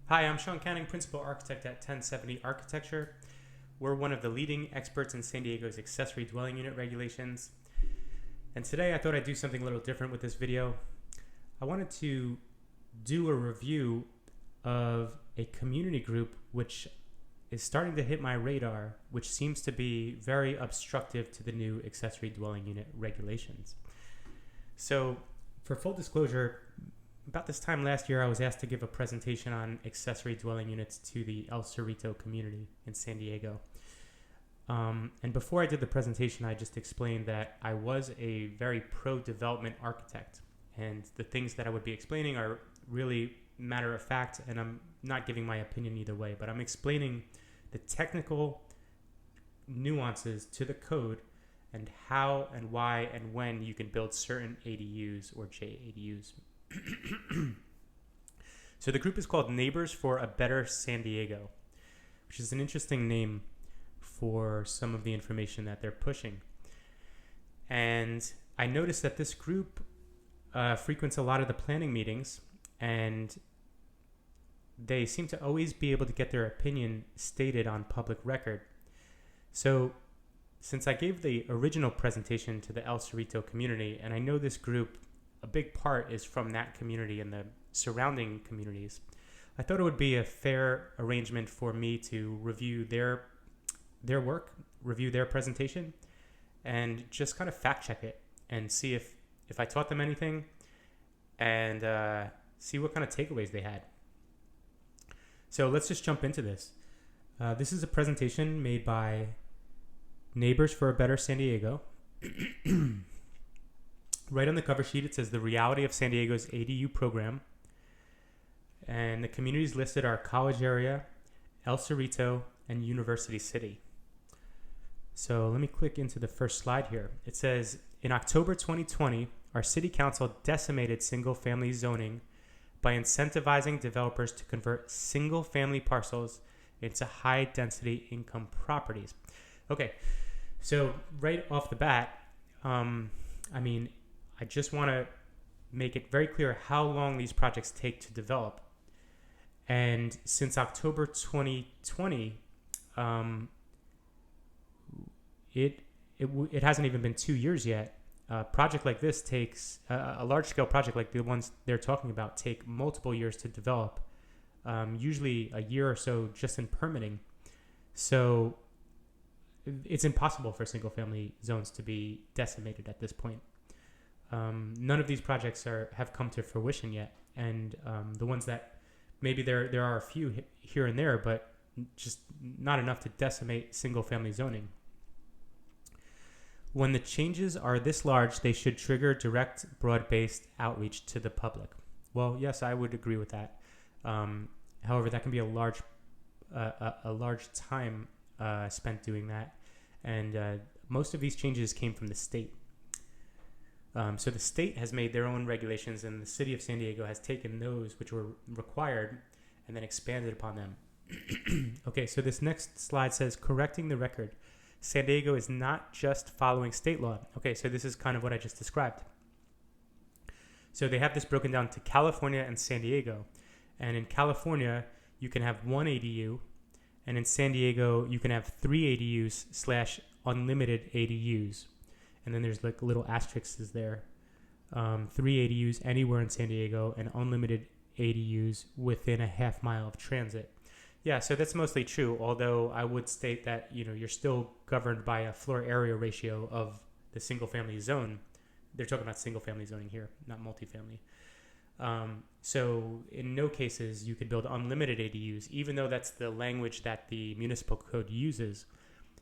Hi, I'm Sean Canning, Principal Architect at 1070 Architecture. We're one of the leading experts in San Diego's accessory dwelling unit regulations. And today I thought I'd do something a little different with this video. I wanted to do a review of a community group which is starting to hit my radar, which seems to be very obstructive to the new accessory dwelling unit regulations. So, for full disclosure, about this time last year, I was asked to give a presentation on accessory dwelling units to the El Cerrito community in San Diego. And before I did the presentation, I just explained that I was a very pro-development architect. And the things that I would be explaining are really matter of fact, and I'm not giving my opinion either way, but I'm explaining the technical nuances to the code and how and why and when you can build certain ADUs or JADUs. So the group is called Neighbors for a Better San Diego, which is an interesting name for some of the information that they're pushing. And I noticed that this group frequents a lot of the planning meetings, and they seem to always be able to get their opinion stated on public record. So since I gave the original presentation to the El Cerrito community, and I know this group, a big part is from that community and the surrounding communities, I thought it would be a fair arrangement for me to review their work, review their presentation, and just kind of fact check it and see if I taught them anything, and see what kind of takeaways they had. So let's just jump into this. This is a presentation made by Neighbors for a Better San Diego. Right on the cover sheet, it says the reality of San Diego's ADU program. And the communities listed are College Area, El Cerrito, and University City. So let me click into the first slide here. It says, in October 2020, our city council decimated single-family zoning by incentivizing developers to convert single-family parcels into high-density income properties. Okay, so right off the bat, I just want to make it very clear how long these projects take to develop. And since October 2020, it hasn't even been 2 years yet. A project like this takes, a large-scale project like the ones they're talking about take multiple years to develop, usually a year or so just in permitting. So it's impossible for single-family zones to be decimated at this point. None of these projects have come to fruition yet, and the ones that maybe there are a few here and there, but just not enough to decimate single-family zoning. When the changes are this large, they should trigger direct, broad-based outreach to the public. Well, yes, I would agree with that. However, that can be a large time spent doing that, and most of these changes came from the state. So the state has made their own regulations, and the city of San Diego has taken those which were required and then expanded upon them. Okay, so this next slide says, correcting the record. San Diego is not just following state law. Okay, so this is kind of what I just described. So they have this broken down to California and San Diego. And in California, you can have one ADU, and in San Diego, you can have 3 ADUs / unlimited ADUs. And then there's like little asterisks there. 3 ADUs anywhere in San Diego and unlimited ADUs within a half mile of transit. Yeah, so that's mostly true, although I would state that, you're still governed by a floor area ratio of the single-family zone. They're talking about single-family zoning here, not multifamily. So in no cases you could build unlimited ADUs, even though that's the language that the municipal code uses.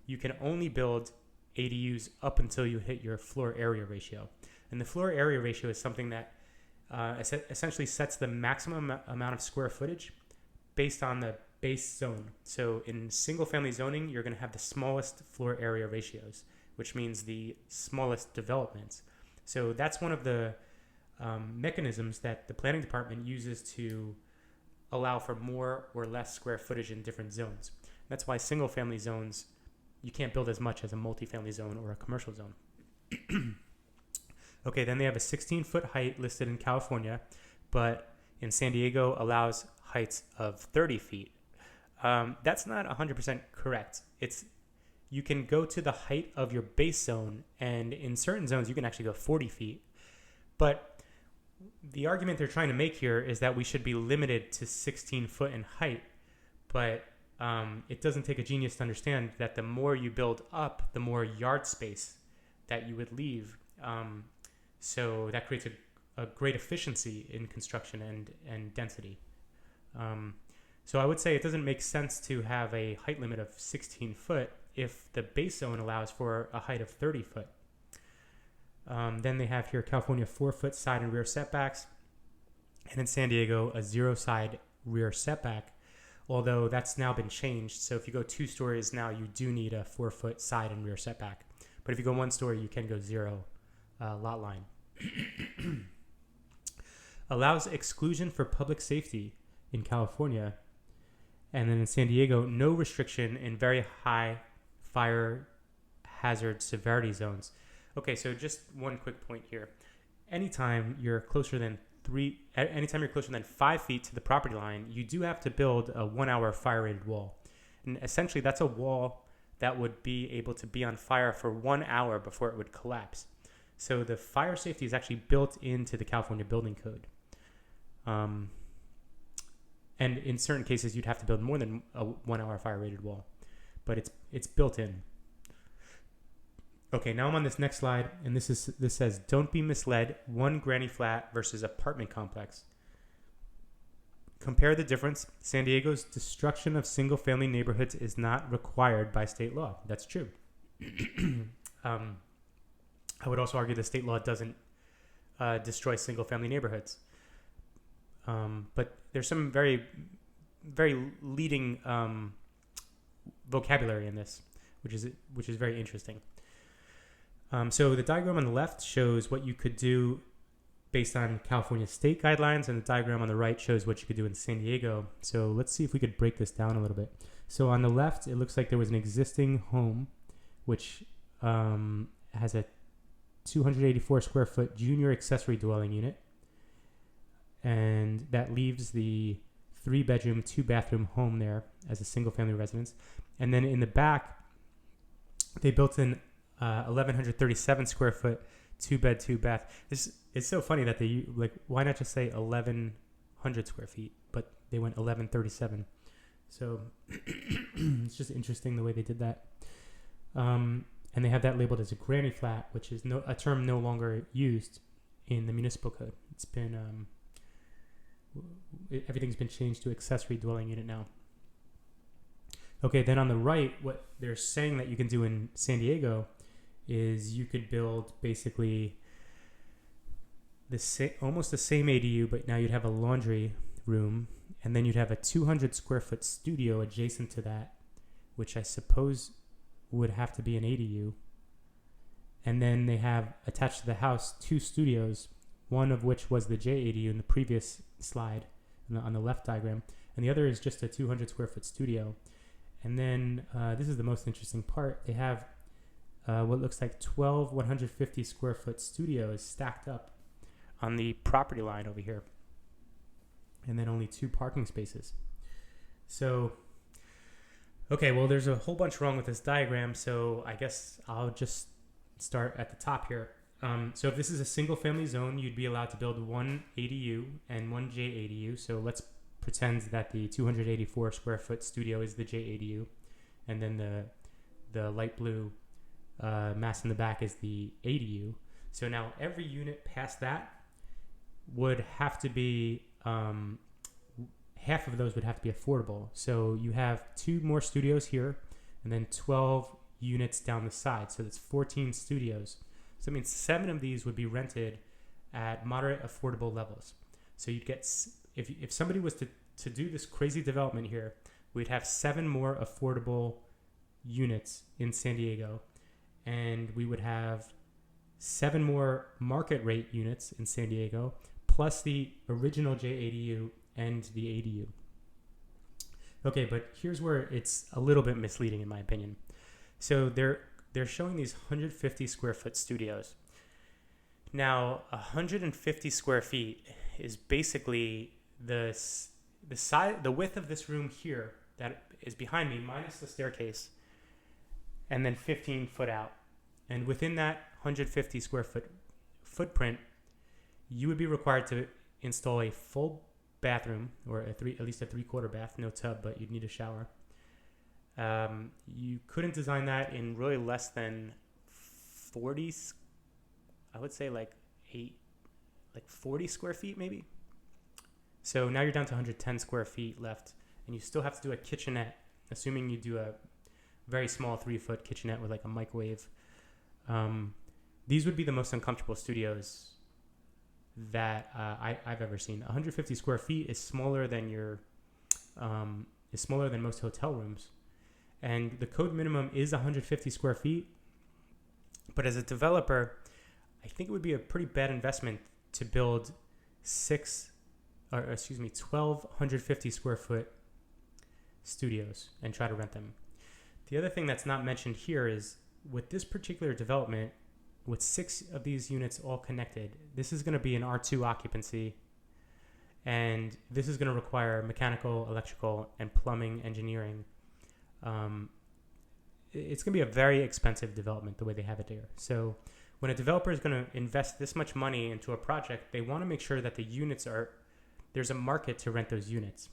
You can only build ADUs up until you hit your floor area ratio. And the floor area ratio is something that essentially sets the maximum amount of square footage based on the base zone. So in single family zoning, you're going to have the smallest floor area ratios, which means the smallest developments. So that's one of the mechanisms that the planning department uses to allow for more or less square footage in different zones. That's why single family zones, you can't build as much as a multifamily zone or a commercial zone. Okay, then they have a 16-foot height listed in California, but in San Diego allows heights of 30 feet. That's not 100% correct. You can go to the height of your base zone, and in certain zones you can actually go 40 feet. But the argument they're trying to make here is that we should be limited to 16 foot in height. But it doesn't take a genius to understand that the more you build up, the more yard space that you would leave. So that creates a great efficiency in construction and density. So I would say it doesn't make sense to have a height limit of 16 foot if the base zone allows for a height of 30 foot. Then they have here California 4-foot side and rear setbacks, and in San Diego a 0 side rear setback, although that's now been changed. So if you go 2 stories now, you do need a 4-foot side and rear setback. But if you go 1 story, you can go 0 lot line. Allows exclusion for public safety in California. And then in San Diego, no restriction in very high fire hazard severity zones. Okay, so just one quick point here. Anytime you're closer than 5 feet to the property line, you do have to build a 1-hour fire-rated wall. And essentially, that's a wall that would be able to be on fire for 1 hour before it would collapse. So the fire safety is actually built into the California Building Code. And in certain cases, you'd have to build more than a 1-hour fire-rated wall, but it's built in. Okay, now I'm on this next slide, and this says, don't be misled, one granny flat versus apartment complex. Compare the difference. San Diego's destruction of single-family neighborhoods is not required by state law. That's true. I would also argue the state law doesn't destroy single-family neighborhoods. But there's some very, very leading vocabulary in this, which is very interesting. So the diagram on the left shows what you could do based on California state guidelines, and the diagram on the right shows what you could do in San Diego. So let's see if we could break this down a little bit. So on the left, it looks like there was an existing home, which has a 284 square foot junior accessory dwelling unit. And that leaves the 3-bedroom, 2-bathroom home there as a single-family residence. And then in the back, they built in 1,137 square foot, 2-bed, 2-bath. It's so funny that they, why not just say 1,100 square feet? But they went 1,137. So it's just interesting the way they did that. And they have that labeled as a granny flat, which is a term no longer used in the municipal code. It's been... everything's been changed to accessory dwelling unit now. Okay, then on the right, what they're saying that you can do in San Diego is you could build basically almost the same ADU, but now you'd have a laundry room, and then you'd have a 200 square foot studio adjacent to that, which I suppose would have to be an ADU. And then they have attached to the house 2 studios, one of which was the JADU in the previous slide on the left diagram, and the other is just a 200 square foot studio. And then this is the most interesting part. They have what looks like 12 150 square foot studios stacked up on the property line over here, and then only 2 parking spaces. So okay, well, there's a whole bunch wrong with this diagram, so I guess I'll just start at the top here. So if this is a single family zone, you'd be allowed to build 1 ADU and 1 JADU. So let's pretend that the 284 square foot studio is the JADU, and then the light blue mass in the back is the ADU. So now every unit past that would have to be, half of those would have to be affordable. So you have 2 more studios here, and then 12 units down the side. So that's 14 studios. So it means 7 of these would be rented at moderate affordable levels. So you'd get, if somebody was to do this crazy development here, we'd have 7 more affordable units in San Diego, and we would have 7 more market rate units in San Diego, plus the original JADU and the ADU. Okay, but here's where it's a little bit misleading in my opinion. So they're showing these 150 square foot studios. Now, 150 square feet is basically the width of this room here that is behind me, minus the staircase, and then 15 foot out. And within that 150 square foot footprint, you would be required to install a full bathroom, or at least a 3/4 bath, no tub, but you'd need a shower. You couldn't design that in really less than 40, I would say like 40 square feet maybe. So now you're down to 110 square feet left, and you still have to do a kitchenette, assuming you do a very small 3-foot kitchenette with like a microwave. These would be the most uncomfortable studios that I've ever seen. 150 square feet is smaller than most hotel rooms, and the code minimum is 150 square feet. But as a developer, I think it would be a pretty bad investment to build 12 150 square foot studios and try to rent them. The other thing that's not mentioned here is with this particular development, with 6 of these units all connected, this is going to be an R2 occupancy, and this is going to require mechanical, electrical, and plumbing engineering. It's going to be a very expensive development the way they have it there. So when a developer is going to invest this much money into a project, they want to make sure that there's a market to rent those units.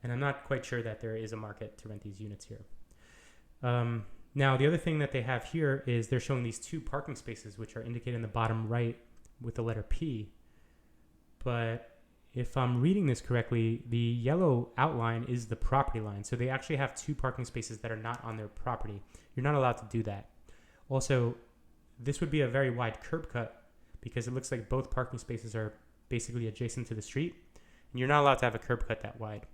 And I'm not quite sure that there is a market to rent these units here. Now, the other thing that they have here is they're showing these 2 parking spaces, which are indicated in the bottom right with the letter P. But if I'm reading this correctly, the yellow outline is the property line. So they actually have 2 parking spaces that are not on their property. You're not allowed to do that. Also, this would be a very wide curb cut because it looks like both parking spaces are basically adjacent to the street, and you're not allowed to have a curb cut that wide.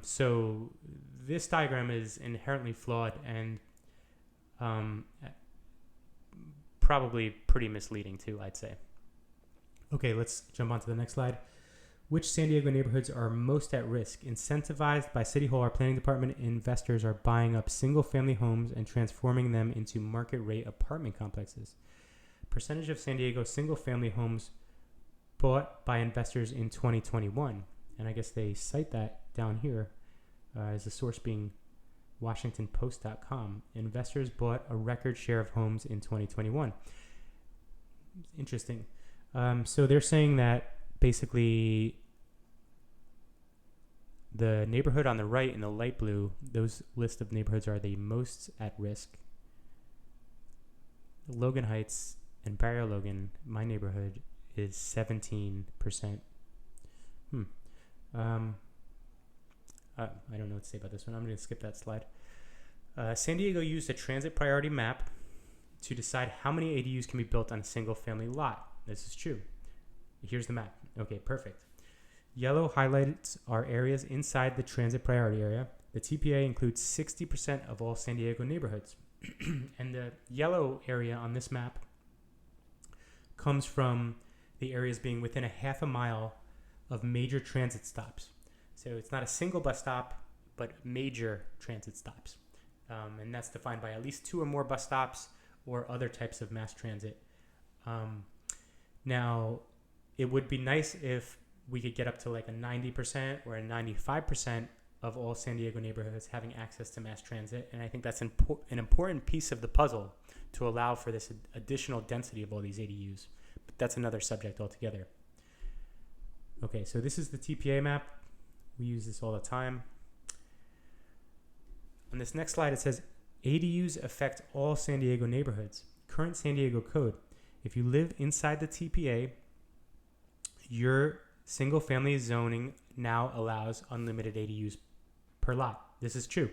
So this diagram is inherently flawed and probably pretty misleading too, I'd say. Okay, let's jump on to the next slide. Which San Diego neighborhoods are most at risk? Incentivized by City Hall, our planning department, investors are buying up single-family homes and transforming them into market-rate apartment complexes. Percentage of San Diego single-family homes bought by investors in 2021. And I guess they cite that down here as the source being WashingtonPost.com. Investors bought a record share of homes in 2021. Interesting. So they're saying that basically the neighborhood on the right in the light blue, those list of neighborhoods are the most at risk. Logan Heights and Barrio Logan, my neighborhood, is 17%. I don't know what to say about this one. I'm going to skip that slide. San Diego used a transit priority map to decide how many ADUs can be built on a single family lot. This is true. Here's the map. Okay, perfect. Yellow highlights are areas inside the transit priority area. The TPA includes 60% of all San Diego neighborhoods. And the yellow area on this map comes from the areas being within a half a mile of major transit stops. So it's not a single bus stop, but major transit stops. And that's defined by at least 2 or more bus stops or other types of mass transit. Now, it would be nice if we could get up to like a 90% or a 95% of all San Diego neighborhoods having access to mass transit. And I think that's an important piece of the puzzle to allow for this additional density of all these ADUs. But that's another subject altogether. Okay, so this is the TPA map. We use this all the time. On this next slide, it says ADUs affect all San Diego neighborhoods. Current San Diego code. If you live inside the TPA, your single family zoning now allows unlimited ADUs per lot. This is true.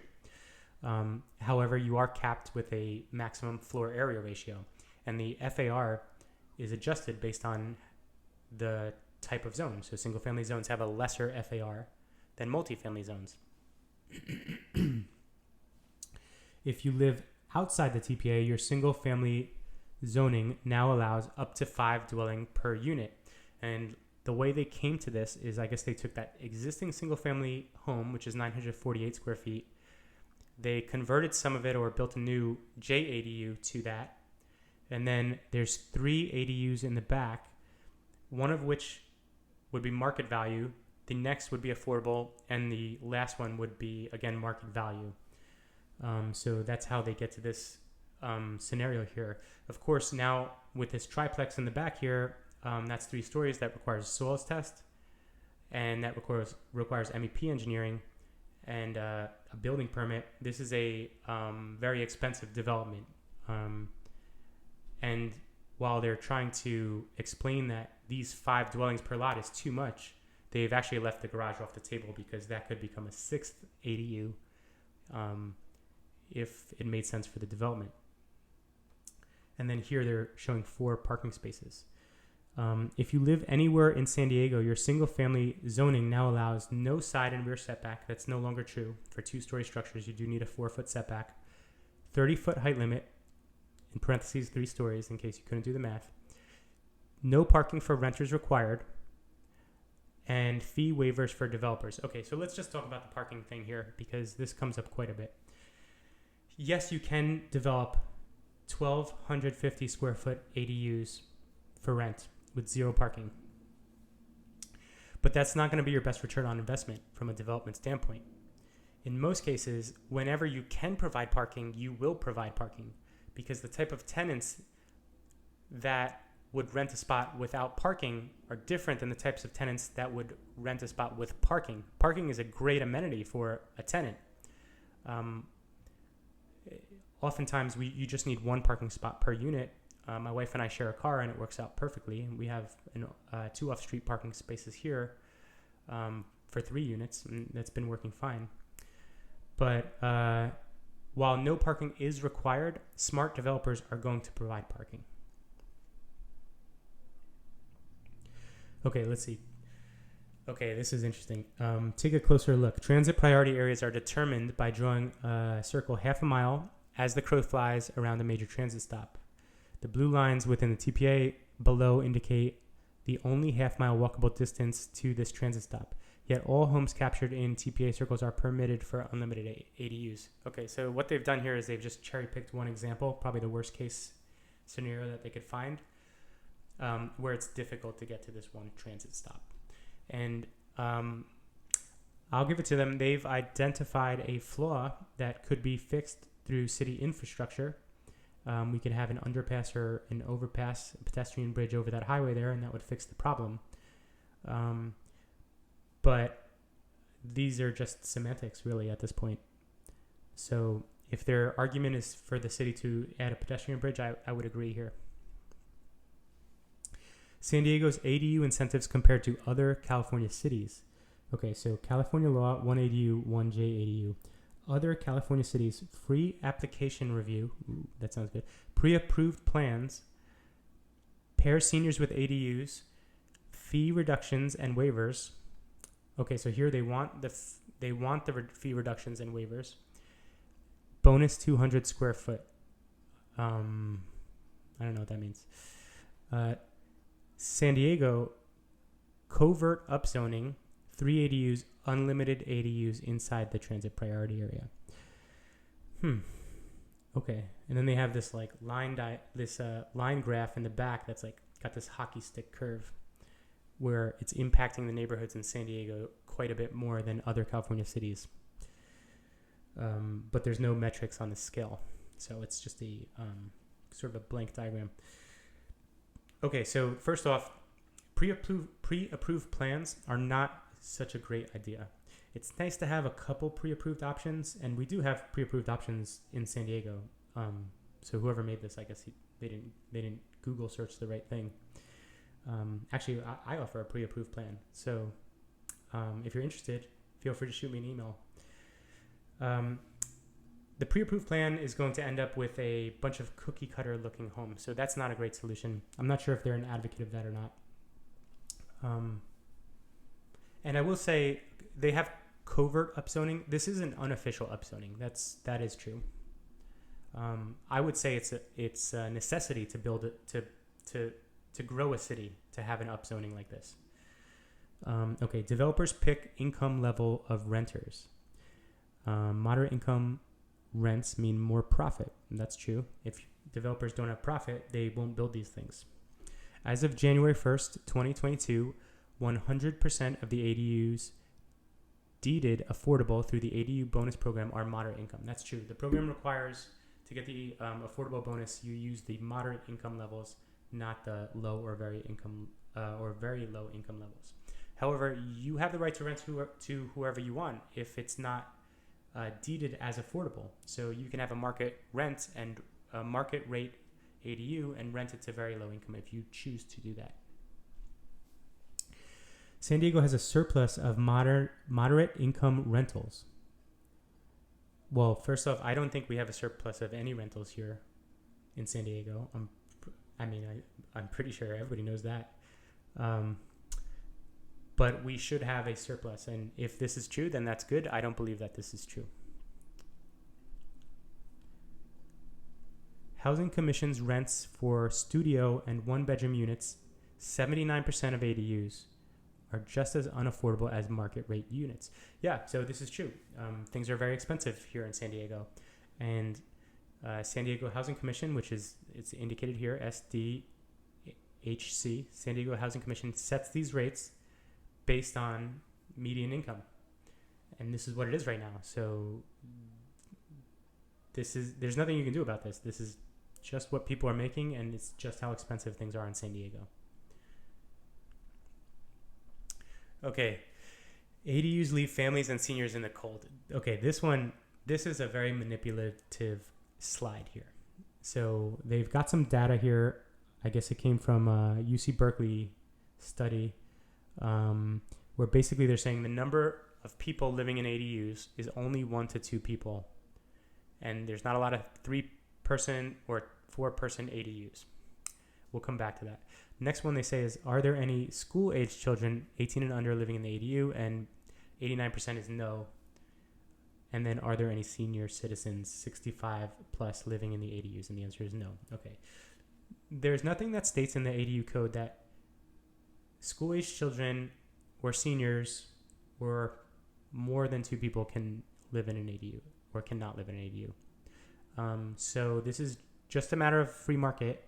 However, you are capped with a maximum floor area ratio, and the FAR is adjusted based on the type of zone. So single family zones have a lesser FAR than multifamily zones. If you live outside the TPA, your single family zoning now allows up to 5 dwelling per unit. And the way they came to this is, I guess they took that existing single family home, which is 948 square feet. They converted some of it or built a new JADU to that. And then there's 3 ADUs in the back, one of which would be market value. The next would be affordable, and the last one would be, again, market value. So that's how they get to this scenario here. Of course, now with this triplex in the back here, that's 3 stories. That requires a soils test, and that requires MEP engineering and a building permit. This is a very expensive development. And while they're trying to explain that these 5 dwellings per lot is too much, they've actually left the garage off the table because that could become a 6th ADU if it made sense for the development. And then here they're showing 4 parking spaces. If you live anywhere in San Diego, your single-family zoning now allows no side and rear setback. That's no longer true. For 2-story structures, you do need a 4-foot setback. 30-foot height limit, in parentheses, 3 stories, in case you couldn't do the math. No parking for renters required. And fee waivers for developers. Okay, so let's just talk about the parking thing here because this comes up quite a bit. Yes, you can develop 1,250 square foot ADUs for rent with 0 parking. But that's not going to be your best return on investment from a development standpoint. In most cases, whenever you can provide parking, you will provide parking because the type of tenants that would rent a spot without parking are different than the types of tenants that would rent a spot with parking. Parking is a great amenity for a tenant. Oftentimes, you just need 1 parking spot per unit. My wife and I share a car, and it works out perfectly. And we have 2 off-street parking spaces here for 3 units, and that's been working fine. But while no parking is required, smart developers are going to provide parking. Okay, let's see. Okay, this is interesting. Take a closer look. Transit priority areas are determined by drawing a circle half a mile as the crow flies around a major transit stop. The blue lines within the TPA below indicate the only half-mile walkable distance to this transit stop. Yet all homes captured in TPA circles are permitted for unlimited ADUs. Okay, so what they've done here is they've just cherry-picked one example, probably the worst-case scenario that they could find, where it's difficult to get to this one transit stop. And I'll give it to them. They've identified a flaw that could be fixed through city infrastructure. We could have an underpass or an overpass, a pedestrian bridge over that highway there, and that would fix the problem. But these are just semantics, really, at this point. So if their argument is for the city to add a pedestrian bridge, I would agree here. San Diego's ADU incentives compared to other California cities. Okay, so California law, 1 ADU, 1 JADU. Other California cities, free application review. Ooh, that sounds good. Pre-approved plans. Pair seniors with ADUs. Fee reductions and waivers. Okay, so here they want the fee reductions and waivers. Bonus 200 square foot. I don't know what that means. San Diego, covert upzoning, 3 ADUs, unlimited ADUs inside the transit priority area. Okay, and then they have this like line graph in the back that's like got this hockey stick curve, where it's impacting the neighborhoods in San Diego quite a bit more than other California cities. But there's no metrics on the scale, so it's just a sort of a blank diagram. Okay, so first off, pre-approved plans are not such a great idea. It's nice to have a couple pre-approved options, and we do have pre-approved options in San Diego. So whoever made this, I guess they didn't Google search the right thing. Actually, I offer a pre-approved plan. So if you're interested, feel free to shoot me an email. The pre-approved plan is going to end up with a bunch of cookie cutter looking homes. So that's not a great solution. I'm not sure if they're an advocate of that or not. And I will say they have covert upzoning. This is an unofficial upzoning. That is true. I would say it's a necessity to build it to grow a city to have an upzoning like this. Okay, developers pick income level of renters. Moderate income rents mean more profit. And that's true. If developers don't have profit, they won't build these things. As of January 1st, 2022, 100% of the ADUs deeded affordable through the ADU bonus program are moderate income. That's true. The program requires to get the affordable bonus, you use the moderate income levels, not the low or very low income levels. However, you have the right to rent to whoever you want if it's not deeded as affordable. So you can have a market rent and a market rate ADU and rent it to very low income if you choose to do that. San Diego has a surplus of moderate income rentals. Well, first off, I don't think we have a surplus of any rentals here in San Diego. I'm pretty sure everybody knows that. But we should have a surplus. And if this is true, then that's good. I don't believe that this is true. Housing Commission's rents for studio and one-bedroom units, 79% of ADUs, are just as unaffordable as market rate units. Yeah, so this is true. Things are very expensive here in San Diego. And San Diego Housing Commission, which is, it's indicated here, SDHC, San Diego Housing Commission sets these rates based on median income. And this is what it is right now. So there's nothing you can do about this. This is just what people are making, and it's just how expensive things are in San Diego. Okay, ADUs leave families and seniors in the cold. Okay, this is a very manipulative slide here. So they've got some data here. I guess it came from a UC Berkeley study, where basically they're saying the number of people living in ADUs is only 1 to 2 people. And there's not a lot of 3-person or 4-person ADUs. We'll come back to that. Next one they say is, are there any school-age children 18 and under living in the ADU? And 89% is no. And then, are there any senior citizens 65 plus living in the ADUs? And the answer is no. Okay. There's nothing that states in the ADU code that school-age children or seniors or more than 2 people can live in an ADU or cannot live in an ADU. So this is just a matter of free market,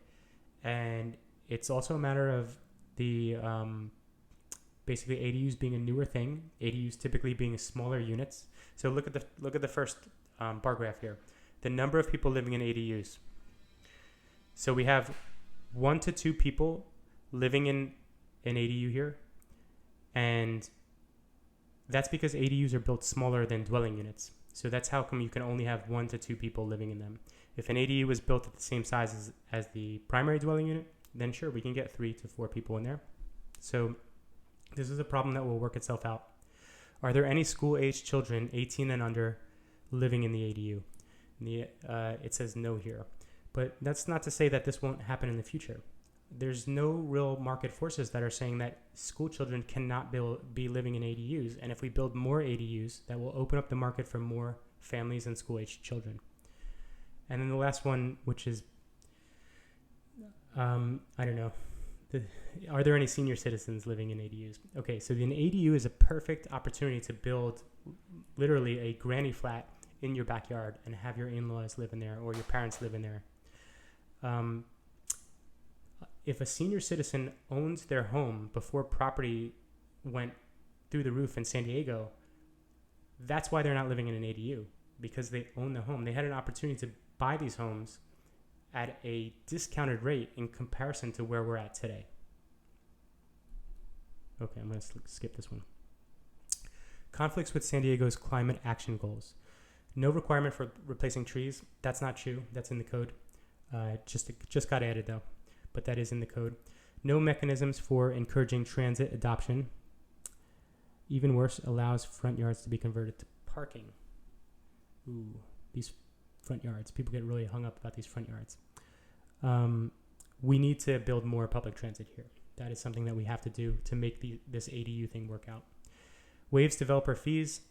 and it's also a matter of the basically ADUs being a newer thing. ADUs typically being smaller units. So look at the first bar graph here. The number of people living in ADUs. So we have 1 to 2 people living in an ADU here, and that's because ADUs are built smaller than dwelling units. So that's how come you can only have 1 to 2 people living in them. If an ADU was built at the same size as the primary dwelling unit, then sure, we can get 3 to 4 people in there. So this is a problem that will work itself out. Are there any school-aged children 18 and under living in the ADU? It says no here. But that's not to say that this won't happen in the future. There's no real market forces that are saying that school children cannot be living in ADUs. And if we build more ADUs, that will open up the market for more families and school-aged children. And then the last one, which is, I don't know. Are there any senior citizens living in ADUs? Okay, so an ADU is a perfect opportunity to build literally a granny flat in your backyard and have your in-laws live in there or your parents live in there. If a senior citizen owns their home before property went through the roof in San Diego, that's why they're not living in an ADU, because they own the home. They had an opportunity to buy these homes at a discounted rate in comparison to where we're at today. Okay, I'm going to skip this one. Conflicts with San Diego's climate action goals. No requirement for replacing trees. That's not true. That's in the code. Just got added though, but that is in the code. No mechanisms for encouraging transit adoption. Even worse, allows front yards to be converted to parking. Ooh, these front yards. People get really hung up about these front yards. We need to build more public transit here. That is something that we have to do to make this ADU thing work out. Waives developer fees.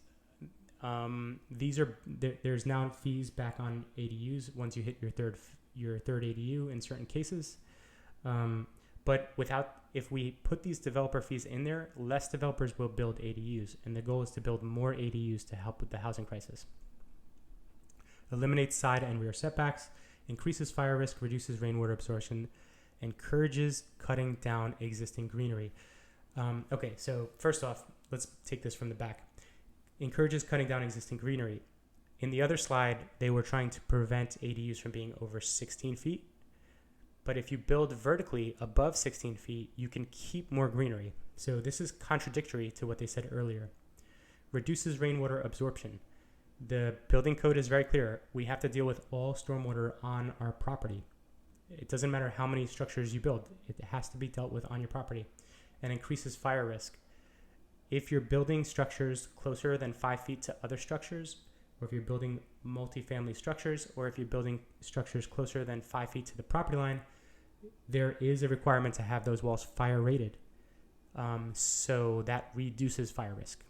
There's now fees back on ADUs once you hit your third ADU in certain cases. But if we put these developer fees in there, less developers will build ADUs, and the goal is to build more ADUs to help with the housing crisis. Eliminates side and rear setbacks, increases fire risk, reduces rainwater absorption, encourages cutting down existing greenery. Okay, so first off, let's take this from the back. Encourages cutting down existing greenery. In the other slide, they were trying to prevent ADUs from being over 16 feet. But if you build vertically above 16 feet, you can keep more greenery. So this is contradictory to what they said earlier. Reduces rainwater absorption. The building code is very clear. We have to deal with all stormwater on our property. It doesn't matter how many structures you build. It has to be dealt with on your property. And increases fire risk. If you're building structures closer than 5 feet to other structures, or if you're building multifamily structures, or if you're building structures closer than 5 feet to the property line, there is a requirement to have those walls fire rated. So that reduces fire risk.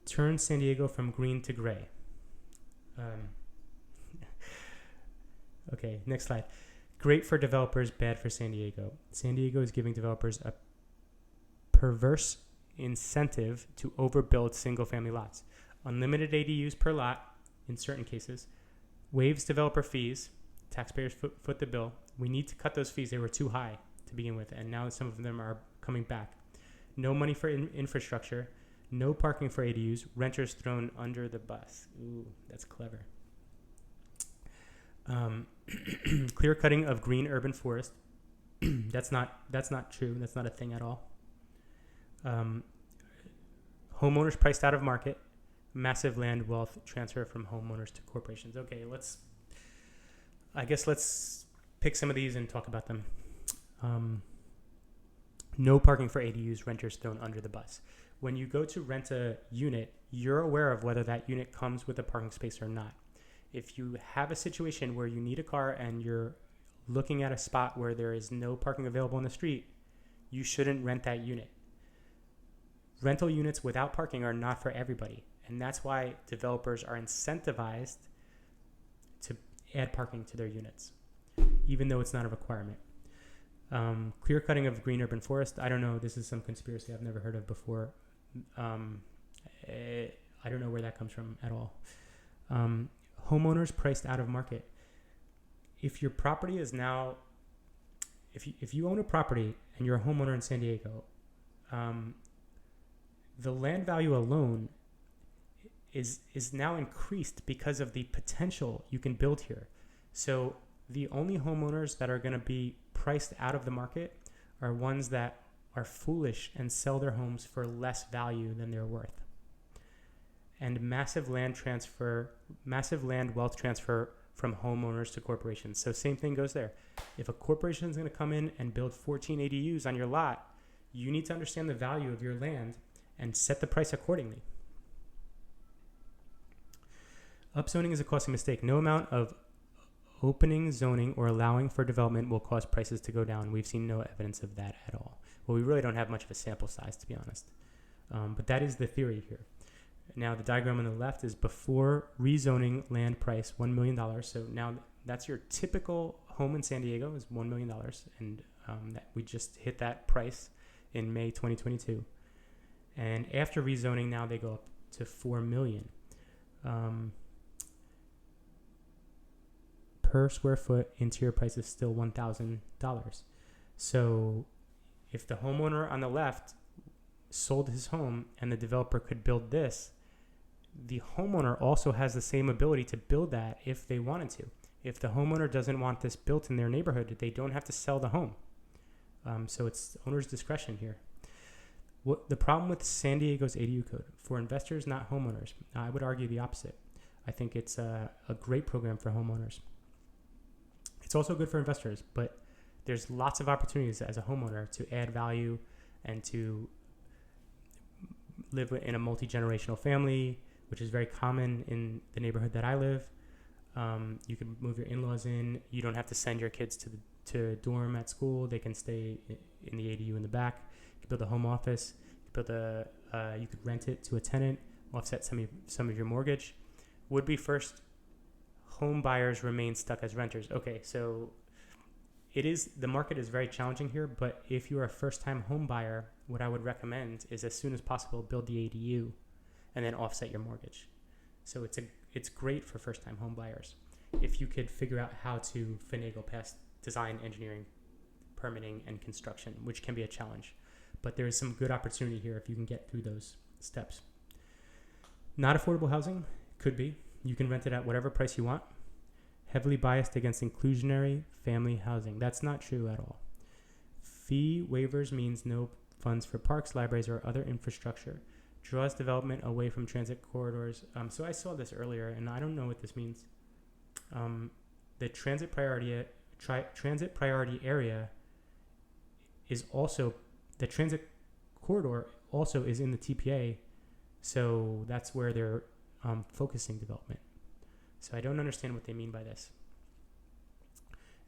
Turn San Diego from green to gray. Okay, next slide. Great for developers, bad for San Diego. San Diego is giving developers a perverse incentive to overbuild single-family lots. Unlimited ADUs per lot in certain cases. Waives developer fees. Taxpayers foot the bill. We need to cut those fees. They were too high to begin with, and now some of them are coming back. No money for infrastructure. No parking for ADUs. Renters thrown under the bus. Ooh, that's clever. Clear cutting of green urban forest. That's not true. That's not a thing at all. Homeowners priced out of market. Massive land wealth transfer from homeowners to corporations. Okay, let's pick some of these and talk about them. No parking for ADUs, renters thrown under the bus. When you go to rent a unit, you're aware of whether that unit comes with a parking space or not. If you have a situation where you need a car and you're looking at a spot where there is no parking available on the street, you shouldn't rent that unit. Rental units without parking are not for everybody. And that's why developers are incentivized to add parking to their units, even though it's not a requirement. Clear cutting of green urban forest. I don't know. This is some conspiracy I've never heard of before. I don't know where that comes from at all. Homeowners priced out of market. If your property is now, if you own a property and you're a homeowner in San Diego, the land value alone is now increased because of the potential you can build here. So the only homeowners that are going to be priced out of the market are ones that are foolish and sell their homes for less value than they're worth. And massive land wealth transfer from homeowners to corporations. So same thing goes there. If a corporation is going to come in and build 14 ADUs on your lot, you need to understand the value of your land and set the price accordingly. Upzoning is a costly mistake. No amount of opening zoning or allowing for development will cause prices to go down. We've seen no evidence of that at all. Well, we really don't have much of a sample size, to be honest. But that is the theory here. Now, the diagram on the left is before rezoning land price $1 million. So now that's your typical home in San Diego is $1 million. And that we just hit that price in May 2022. And after rezoning, now they go up to $4 million. Per square foot, interior price is still $1,000. So if the homeowner on the left sold his home and the developer could build this, the homeowner also has the same ability to build that if they wanted to. If the homeowner doesn't want this built in their neighborhood, they don't have to sell the home. So it's owner's discretion here. What the problem with San Diego's ADU code for investors, not homeowners? I would argue the opposite. I think it's a great program for homeowners. It's also good for investors, but there's lots of opportunities as a homeowner to add value and to live in a multi-generational family, which is very common in the neighborhood that I live. You can move your in-laws in. You don't have to send your kids to dorm at school. They can stay in the ADU in the back. You can build a home office. You could rent it to a tenant, offset some of your mortgage. Would-be first home buyers remain stuck as renters. Okay, so the market is very challenging here, but if you're a first-time home buyer, what I would recommend is as soon as possible build the ADU and then offset your mortgage. So it's great for first-time home buyers if you could figure out how to finagle past design, engineering, permitting, and construction, which can be a challenge. but there is some good opportunity here if you can get through those steps. Not affordable housing, could be. You can rent it at whatever price you want. Heavily biased against inclusionary family housing. That's not true at all. Fee waivers means no funds for parks, libraries, or other infrastructure. Draws development away from transit corridors. So I saw this earlier, and I don't know what this means. The transit priority area is also, the transit corridor also is in the TPA, so that's where they're focusing development. So I don't understand what they mean by this.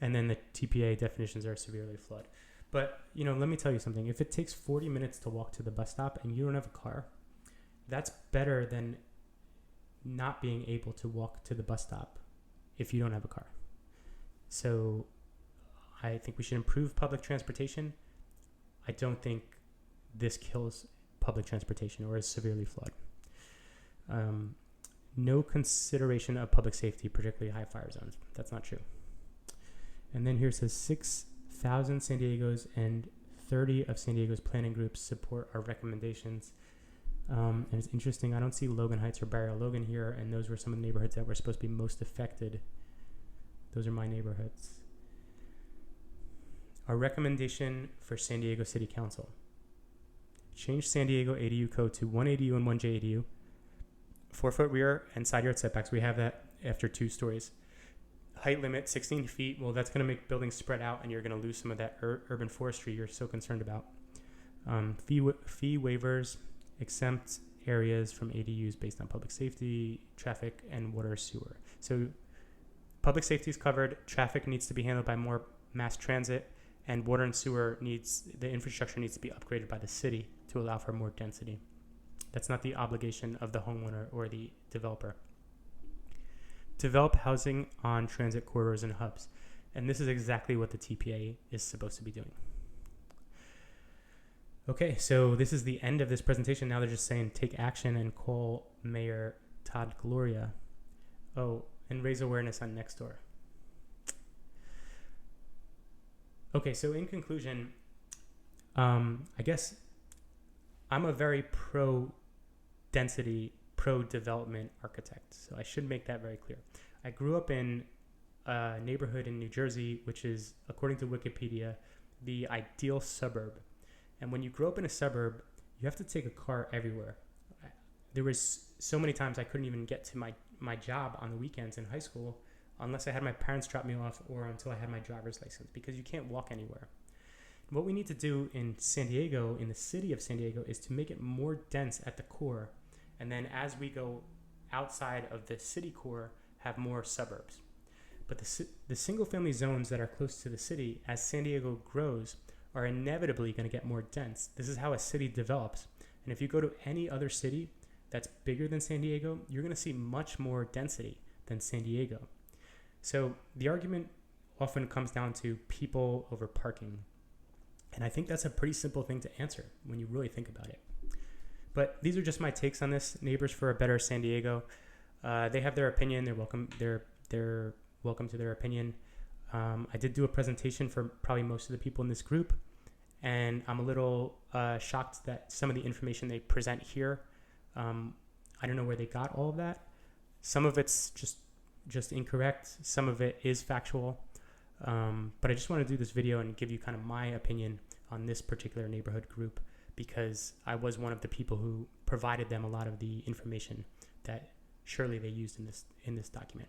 And then the TPA definitions are severely flawed. But, let me tell you something. If it takes 40 minutes to walk to the bus stop and you don't have a car, that's better than not being able to walk to the bus stop if you don't have a car. So I think we should improve public transportation. I don't think this kills public transportation or is severely flawed. No consideration of public safety, particularly high fire zones. That's not true. And then here it says 6,000 San Diegos and 30 of San Diego's planning groups support our recommendations. And it's interesting, I don't see Logan Heights or Barrio Logan here, and those were some of the neighborhoods that were supposed to be most affected. Those are my neighborhoods. Our recommendation for San Diego City Council. Change San Diego ADU code to 1 ADU and 1 JADU. 4-foot rear and side yard setbacks. We have that after 2 stories. Height limit, 16 feet. Well, that's going to make buildings spread out, and you're going to lose some of that urban forestry you're so concerned about. Fee waivers, exempt areas from ADUs based on public safety, traffic, and water sewer. So public safety is covered. Traffic needs to be handled by more mass transit, and water and sewer the infrastructure needs to be upgraded by the city to allow for more density. That's not the obligation of the homeowner or the developer. Develop housing on transit corridors and hubs. And this is exactly what the TPA is supposed to be doing. Okay, so this is the end of this presentation. Now they're just saying take action and call Mayor Todd Gloria. Oh, and raise awareness on Nextdoor. Okay, so in conclusion, I guess I'm a very pro-density, pro-development architect, so I should make that very clear. I grew up in a neighborhood in New Jersey, which is, according to Wikipedia, the ideal suburb. And when you grow up in a suburb, you have to take a car everywhere. There was so many times I couldn't even get to my job on the weekends in high school unless I had my parents drop me off or until I had my driver's license, because you can't walk anywhere. What we need to do in San Diego, in the city of San Diego, is to make it more dense at the core. And then as we go outside of the city core, have more suburbs. But the single family zones that are close to the city, as San Diego grows, are inevitably going to get more dense. This is how a city develops. And if you go to any other city that's bigger than San Diego, you're going to see much more density than San Diego. So the argument often comes down to people over parking. And I think that's a pretty simple thing to answer when you really think about it. But these are just my takes on this. Neighbors for a Better San Diego. They have their opinion. They're welcome. They're welcome to their opinion. I did do a presentation for probably most of the people in this group, and I'm a little shocked that some of the information they present here, I don't know where they got all of that. Some of it's just incorrect. Some of it is factual. But I just want to do this video and give you kind of my opinion on this particular neighborhood group, because I was one of the people who provided them a lot of the information that surely they used in this document.